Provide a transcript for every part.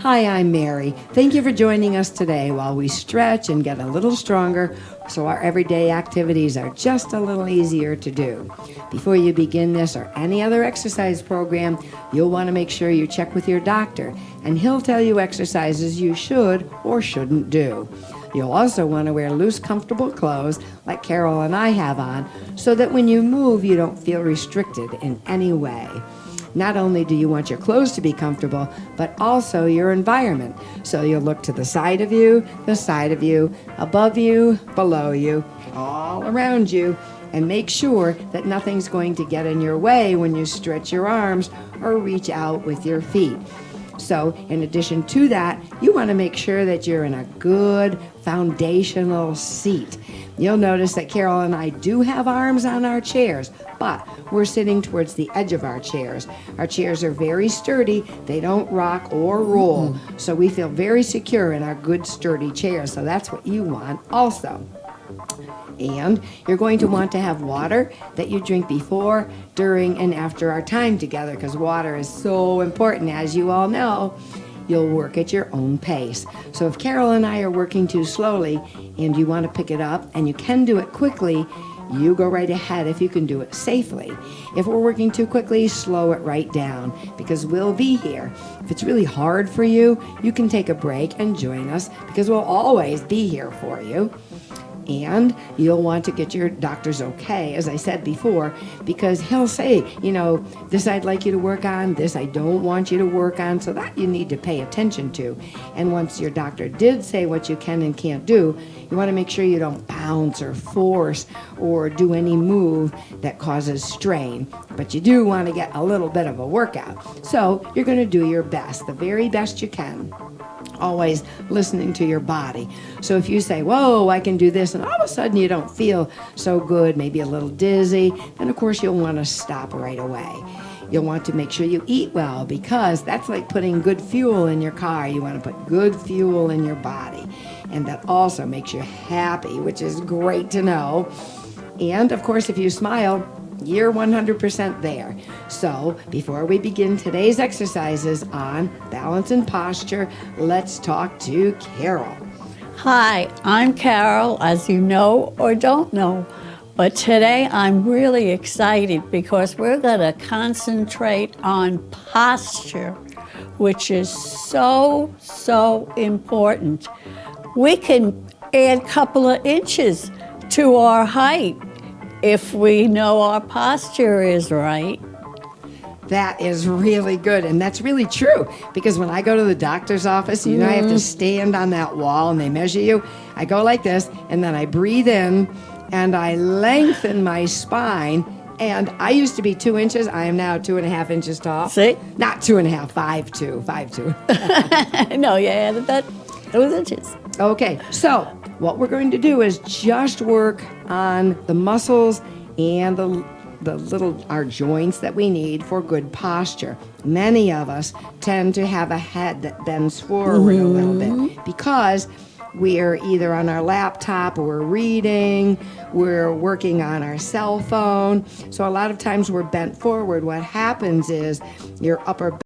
Hi, I'm Mary. Thank you for joining us today while we stretch and get a little stronger so our everyday activities are just a little easier to do. Before you begin this or any other exercise program, you'll want to make sure you check with your doctor, and he'll tell you exercises you should or shouldn't do. You'll also want to wear loose, comfortable clothes like Carol and I have on so that when you move, you don't feel restricted in any way. Not only do you want your clothes to be comfortable, but also your environment. So you'll look to the side of you, above you, below you, all around you, and make sure that nothing's going to get in your way when you stretch your arms or reach out with your feet. So in addition to that, you want to make sure that you're in a good foundational seat. You'll notice that Carol and I do have arms on our chairs, but we're sitting towards the edge of our chairs. Our chairs are very sturdy. They don't rock or roll. So we feel very secure in our good sturdy chairs. So that's what you want also. And you're going to want to have water that you drink before, during, and after our time together, because water is so important, as you all know. You'll work at your own pace. So if Carol and I are working too slowly and you want to pick it up and you can do it quickly, you go right ahead if you can do it safely. If we're working too quickly, slow it right down because we'll be here. If it's really hard for you, you can take a break and join us because we'll always be here for you. And you'll want to get your doctor's okay, as I said before, because he'll say, this I'd like you to work on, this I don't want you to work on, so that you need to pay attention to. And once your doctor did say what you can and can't do, you want to make sure you don't bounce or force or do any move that causes strain. But you do want to get a little bit of a workout. So you're going to do your best, the very best you can. Always listening to your body. So if you say, whoa, I can do this, and all of a sudden you don't feel so good, maybe a little dizzy, then of course you'll want to stop right away. You'll want to make sure you eat well because that's like putting good fuel in your car. You want to put good fuel in your body. And that also makes you happy, which is great to know. And of course, if you smile, you're 100% there. So before we begin today's exercises on balance and posture, let's talk to Carol. Hi, I'm Carol, as you know or don't know. But today I'm really excited because we're going to concentrate on posture, which is so important. We can add a couple of inches to our height if we know our posture is right. That is really good, and that's really true, because when I go to the doctor's office, I have to stand on that wall, and they measure you. I go like this, and then I breathe in, and I lengthen my spine, and I used to be 2 inches. I am now 2.5 inches tall. See? Not 2.5, 5'2". No, you added those inches. Okay, so what we're going to do is just work on the muscles and our joints that we need for good posture. Many of us tend to have a head that bends forward a little bit because we're either on our laptop or we're reading, we're working on our cell phone. So a lot of times we're bent forward. What happens is your upper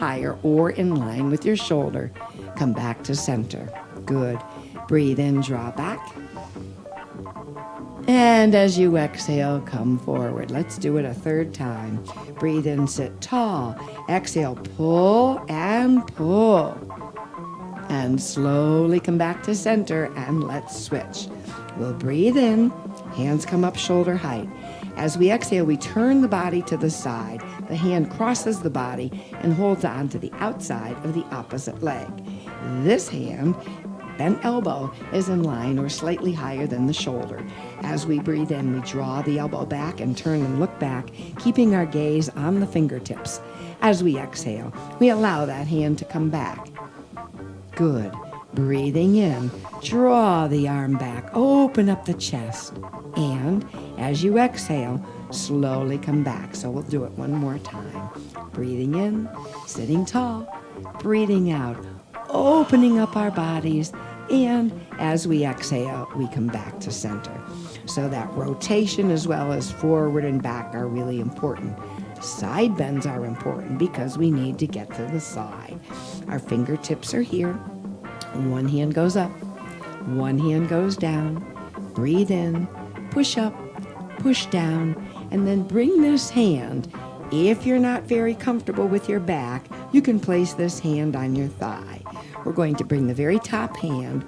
higher or in line with your shoulder. Come back to center. Good. Breathe in, draw back. And as you exhale, come forward. Let's do it a third time. Breathe in, sit tall. Exhale, pull and pull. And slowly come back to center, and let's switch. We'll breathe in, hands come up shoulder height. As we exhale, we turn the body to the side. The hand crosses the body and holds on to the outside of the opposite leg. This hand, bent elbow, is in line or slightly higher than the shoulder. As we breathe in, we draw the elbow back and turn and look back, keeping our gaze on the fingertips. As we exhale, we allow that hand to come back. Good. Breathing in, draw the arm back, open up the chest. And as you exhale, slowly come back. So we'll do it one more time. Breathing in, sitting tall. Breathing out, opening up our bodies. And as we exhale, we come back to center. So that rotation as well as forward and back are really important. Side bends are important because we need to get to the side. Our fingertips are here. One hand goes up, one hand goes down. Breathe in, push up, push down, and then bring this hand. If you're not very comfortable with your back, you can place this hand on your thigh. We're going to bring the very top hand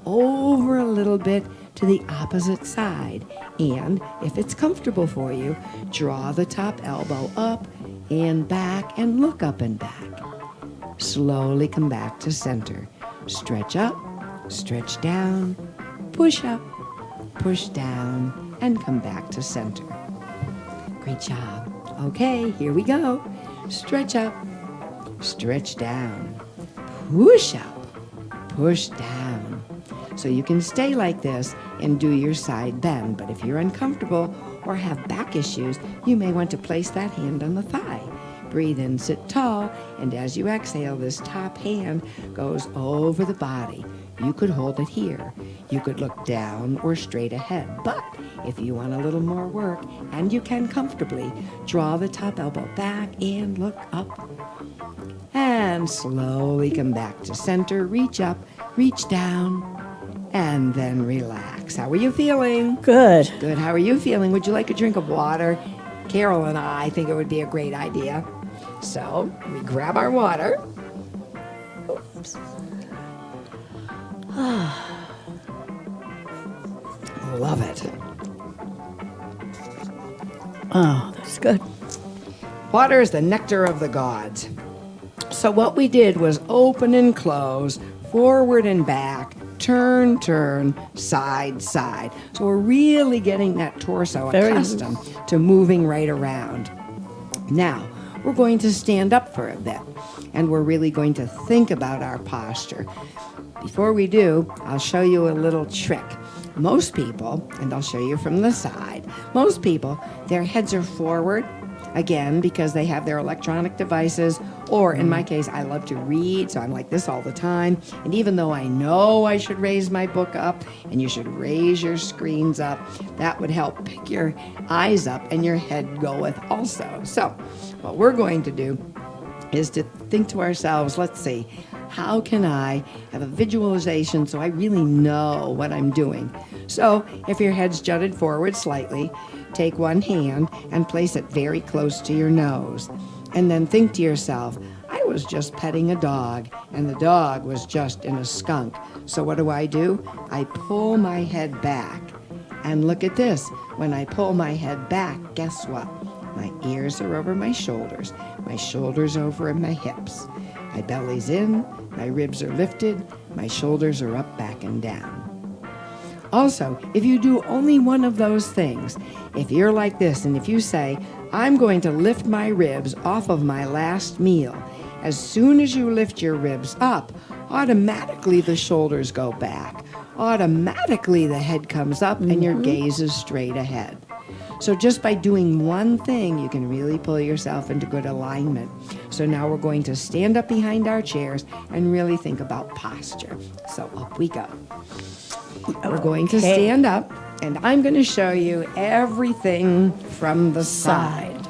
over a little bit to the opposite side. And if it's comfortable for you, draw the top elbow up and back and look up and back. Slowly come back to center. Stretch up, stretch down, push up, push down, and come back to center. Great job. Okay, here we go. Stretch up, stretch down, push up, push down. So you can stay like this and do your side bend, but if you're uncomfortable or have back issues, you may want to place that hand on the thigh. Breathe in, sit tall, and as you exhale, this top hand goes over the body. You could hold it here. You could look down or straight ahead, but if you want a little more work, and you can comfortably, draw the top elbow back and look up. And slowly come back to center, reach up, reach down, and then relax. How are you feeling? Good. Good. How are you feeling? Would you like a drink of water? Carol and I think it would be a great idea. So we grab our water. Oops. Love it. Oh, that's good. Water is the nectar of the gods. So what we did was open and close, forward and back, turn, turn, side, side. So we're really getting that torso accustomed to moving right around. Now, we're going to stand up for a bit, and we're really going to think about our posture. Before we do, I'll show you a little trick. Most people, and I'll show you from the side, most people, their heads are forward, again, because they have their electronic devices, or in my case, I love to read, so I'm like this all the time. And even though I know I should raise my book up, and you should raise your screens up, that would help pick your eyes up and your head goeth also. So what we're going to do is to think to ourselves, let's see, how can I have a visualization so I really know what I'm doing? So if your head's jutted forward slightly, take one hand and place it very close to your nose. And then think to yourself, I was just petting a dog, and the dog was just in a skunk. So what do? I pull my head back. And look at this. When I pull my head back, guess what? My ears are over my shoulders over my hips. My belly's in, my ribs are lifted, my shoulders are up, back, and down. Also, if you do only one of those things, if you're like this and if you say, I'm going to lift my ribs off of my last meal, as soon as you lift your ribs up, automatically the shoulders go back. Automatically the head comes up and your gaze is straight ahead. So just by doing one thing, you can really pull yourself into good alignment. So now we're going to stand up behind our chairs and really think about posture. So up we go. We're going to stand up, and I'm going to show you everything from the side.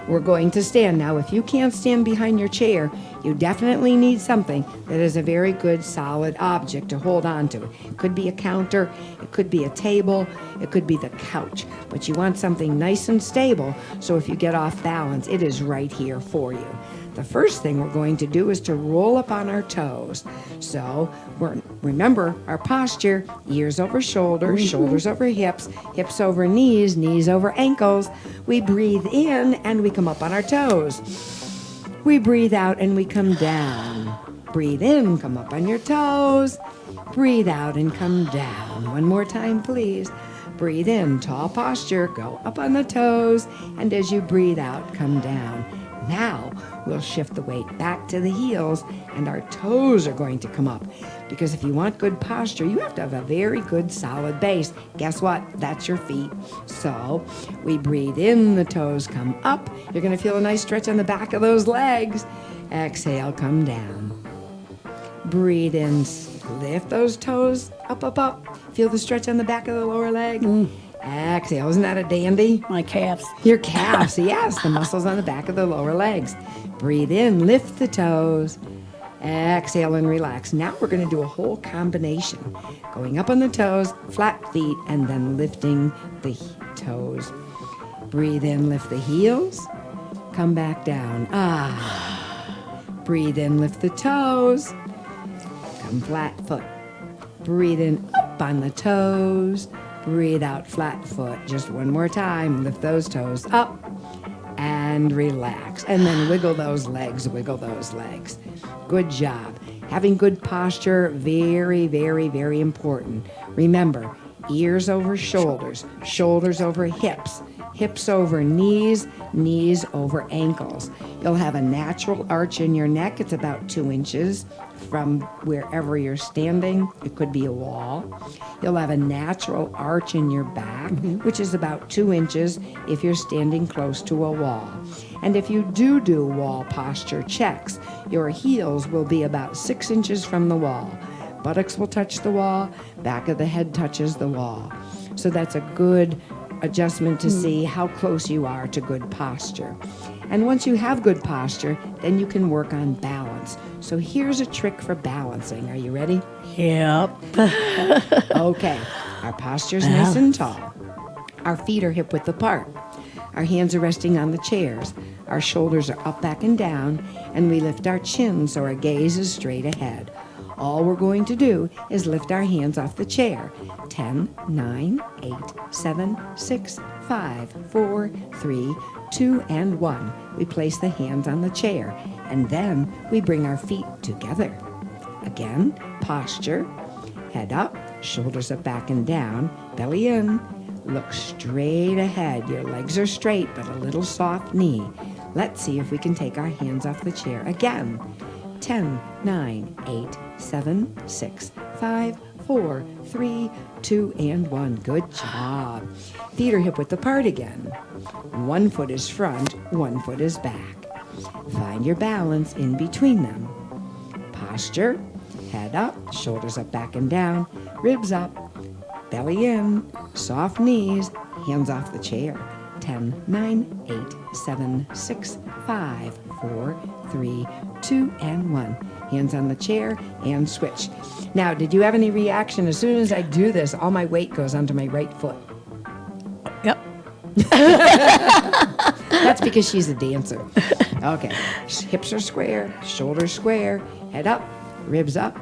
we're going to stand. Now, if you can't stand behind your chair, you definitely need something that is a very good, solid object to hold on to. It could be a counter, it could be a table, it could be the couch, but you want something nice and stable, so if you get off balance, it is right here for you. The first thing we're going to do is to roll up on our toes. So remember our posture: ears over shoulders, shoulders over hips, hips over knees, knees over ankles. We breathe in and we come up on our toes. We breathe out and we come down. Breathe in, come up on your toes. Breathe out and come down. One more time, please. Breathe in, tall posture, go up on the toes, and as you breathe out, come down. Now, we'll shift the weight back to the heels, and our toes are going to come up. Because if you want good posture, you have to have a very good, solid base. Guess what? That's your feet. So, we breathe in, the toes come up. You're going to feel a nice stretch on the back of those legs. Exhale, come down. Breathe in, lift those toes up, up, up. Feel the stretch on the back of the lower leg. Exhale. Isn't that a dandy? My calves. Your calves, yes, the muscles on the back of the lower legs. Breathe in, lift the toes. Exhale and relax. Now we're going to do a whole combination. Going up on the toes, flat feet, and then lifting the toes. Breathe in, lift the heels. Come back down. Breathe in, lift the toes. Come flat foot. Breathe in, up on the toes. Breathe out, flat foot. Just one more time. Lift those toes up and relax. And then wiggle those legs, wiggle those legs. Good job. Having good posture, very, very, very important. Remember, ears over shoulders, shoulders over hips, hips over knees, knees over ankles. You'll have a natural arch in your neck. It's about 2 inches from wherever you're standing. It could be a wall. You'll have a natural arch in your back, which is about 2 inches if you're standing close to a wall. And if you do wall posture checks, your heels will be about 6 inches from the wall. Buttocks will touch the wall, back of the head touches the wall. So that's a good adjustment to see how close you are to good posture. And once you have good posture, then you can work on balance. So here's a trick for balancing. Are you ready? Yep. Okay. Our posture's nice and tall. Our feet are hip width apart. Our hands are resting on the chairs. Our shoulders are up, back, and down, and we lift our chin so our gaze is straight ahead. All we're going to do is lift our hands off the chair. 10, 9, 8, 7, 6, 5, 4, 3, 2, and 1. We place the hands on the chair, and then we bring our feet together. Again, posture, head up, shoulders up, back, and down, belly in. Look straight ahead. Your legs are straight, but a little soft knee. Let's see if we can take our hands off the chair again. 10, 9, 8, 7, 6, 5, 4, 3, 2, and 1. Good job. Feet are hip width apart again. 1 foot is front, 1 foot is back. Find your balance in between them. Posture, head up, shoulders up, back, and down, ribs up, belly in, soft knees, hands off the chair. 10, 9, 8, 7, 6, 5, 4, 3, 2, and 1. Hands on the chair and switch. Now, did you have any reaction? As soon as I do this, all my weight goes onto my right foot. Yep. That's because she's a dancer. Okay. Hips are square, shoulders square, head up, ribs up,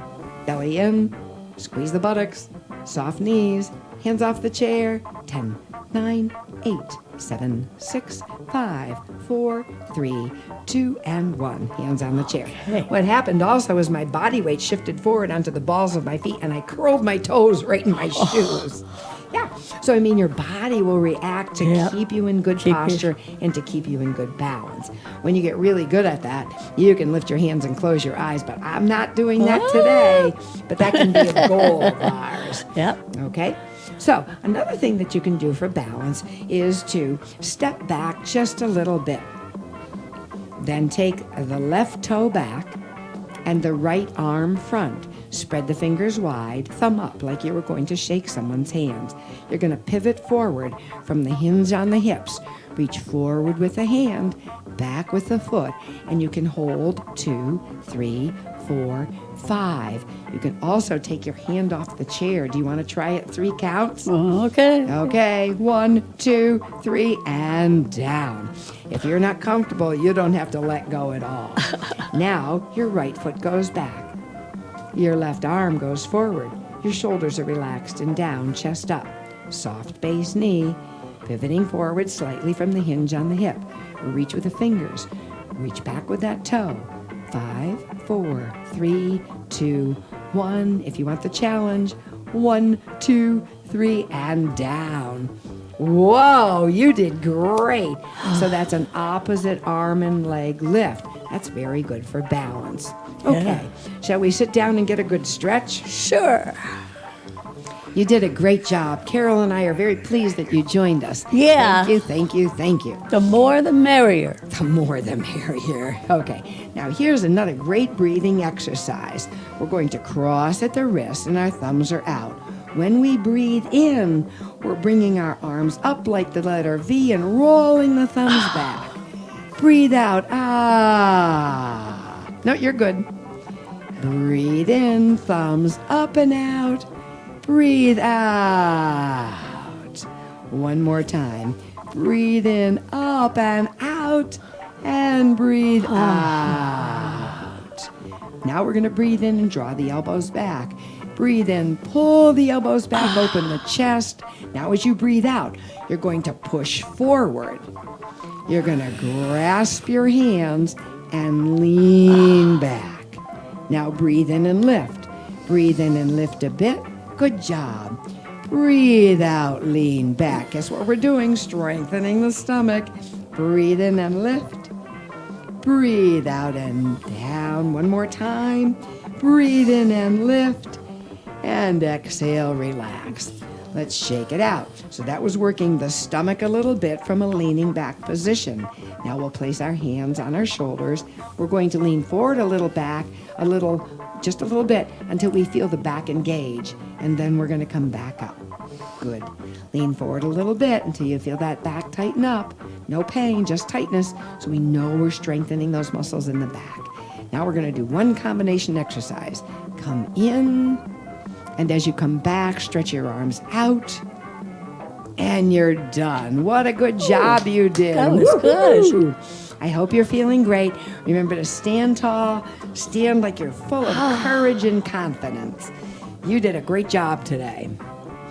belly in, squeeze the buttocks, soft knees, hands off the chair. 10, 9, 8, 7, 6, 5, 4, 3, 2, and 1. Hands on the chair. Okay. What happened also is my body weight shifted forward onto the balls of my feet, and I curled my toes right in my shoes. Yeah. So, I mean, your body will react to keep you in good posture and to keep you in good balance. When you get really good at that, you can lift your hands and close your eyes, but I'm not doing that today. But that can be a goal of ours. Yep. Okay? So, another thing that you can do for balance is to step back just a little bit. Then take the left toe back and the right arm front. Spread the fingers wide, thumb up like you were going to shake someone's hands. You're going to pivot forward from the hinge on the hips. Reach forward with the hand, back with the foot, and you can hold 2, 3, 4, 5. You can also take your hand off the chair. Do you want to try it 3 counts? Okay. Okay, 1, 2, 3, and down. If you're not comfortable, you don't have to let go at all. Now, your right foot goes back. Your left arm goes forward. Your shoulders are relaxed and down, chest up. Soft base knee, pivoting forward slightly from the hinge on the hip. Reach with the fingers. Reach back with that toe. 5, 4, 3, 2, 1. If you want the challenge, 1, 2, 3, and down. Whoa, you did great. So that's an opposite arm and leg lift. That's very good for balance. Okay, shall we sit down and get a good stretch? Sure. You did a great job. Carol and I are very pleased that you joined us. Yeah. Thank you, thank you, thank you. The more the merrier. The more the merrier. Okay, now here's another great breathing exercise. We're going to cross at the wrist and our thumbs are out. When we breathe in, we're bringing our arms up like the letter V and rolling the thumbs back. Breathe out. Ah. No, you're good. Breathe in, thumbs up and out. Breathe out. One more time. Breathe in, up and out. And breathe out. Now we're going to breathe in and draw the elbows back. Breathe in, pull the elbows back, open the chest. Now as you breathe out, you're going to push forward. You're going to grasp your hands and lean back. Now breathe in and lift. Breathe in and lift a bit. Good job. Breathe out, lean back. Guess what we're doing? Strengthening the stomach. Breathe in and lift. Breathe out and down. One more time. Breathe in and lift. And exhale, relax. Let's shake it out. So that was working the stomach a little bit from a leaning back position. Now we'll place our hands on our shoulders. We're going to lean forward a little back, just a little bit until we feel the back engage. And then we're going to come back up. Good. Lean forward a little bit until you feel that back tighten up. No pain, just tightness. So we know we're strengthening those muscles in the back. Now we're going to do one combination exercise. Come in. And as you come back, stretch your arms out. And you're done. What a good job you did. That was good. I hope you're feeling great. Remember to stand tall. Stand like you're full of courage and confidence. You did a great job today.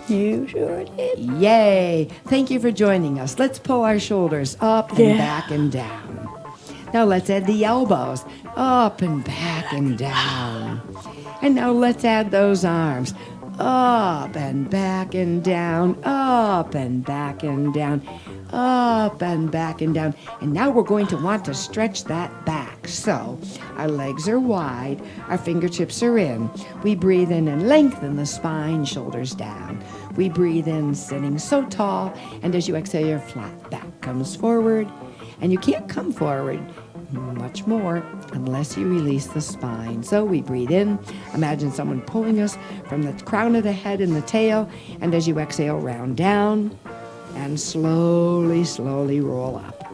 You sure did. Yay. Thank you for joining us. Let's pull our shoulders up and back and down. Now let's add the elbows. Up and back and down. And now let's add those arms. Up and back and down, up and back and down, up and back and down. And now we're going to want to stretch that back. So our legs are wide, our fingertips are in. We breathe in and lengthen the spine, shoulders down. We breathe in sitting so tall, and as you exhale, your flat back comes forward. And you can't come forward much more unless you release the spine. So we breathe in. Imagine someone pulling us from the crown of the head and the tail. And as you exhale, round down and slowly, slowly roll up.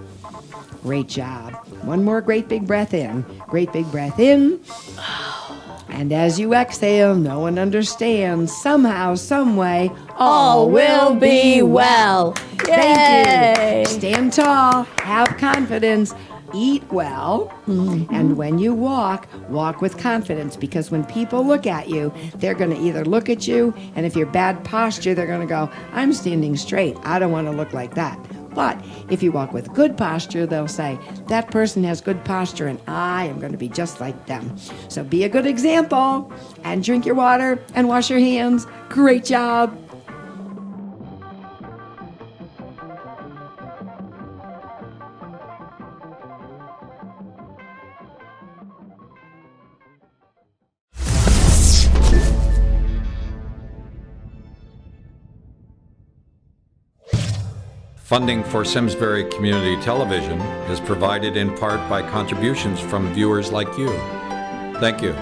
Great job. One more great big breath in. Great big breath in. And as you exhale, no one understands. Somehow, some way, All will be well. Thank Yay. you. Stand tall. Have confidence. Eat well, and when you walk with confidence, because when people look at you, they're going to either look at you, and if you're bad posture, they're going to go, I'm standing straight. I don't want to look like that. But if you walk with good posture, they'll say, that person has good posture, and I am going to be just like them. So be a good example, and drink your water, and wash your hands. Great job. Funding for Simsbury Community Television is provided in part by contributions from viewers like you. Thank you.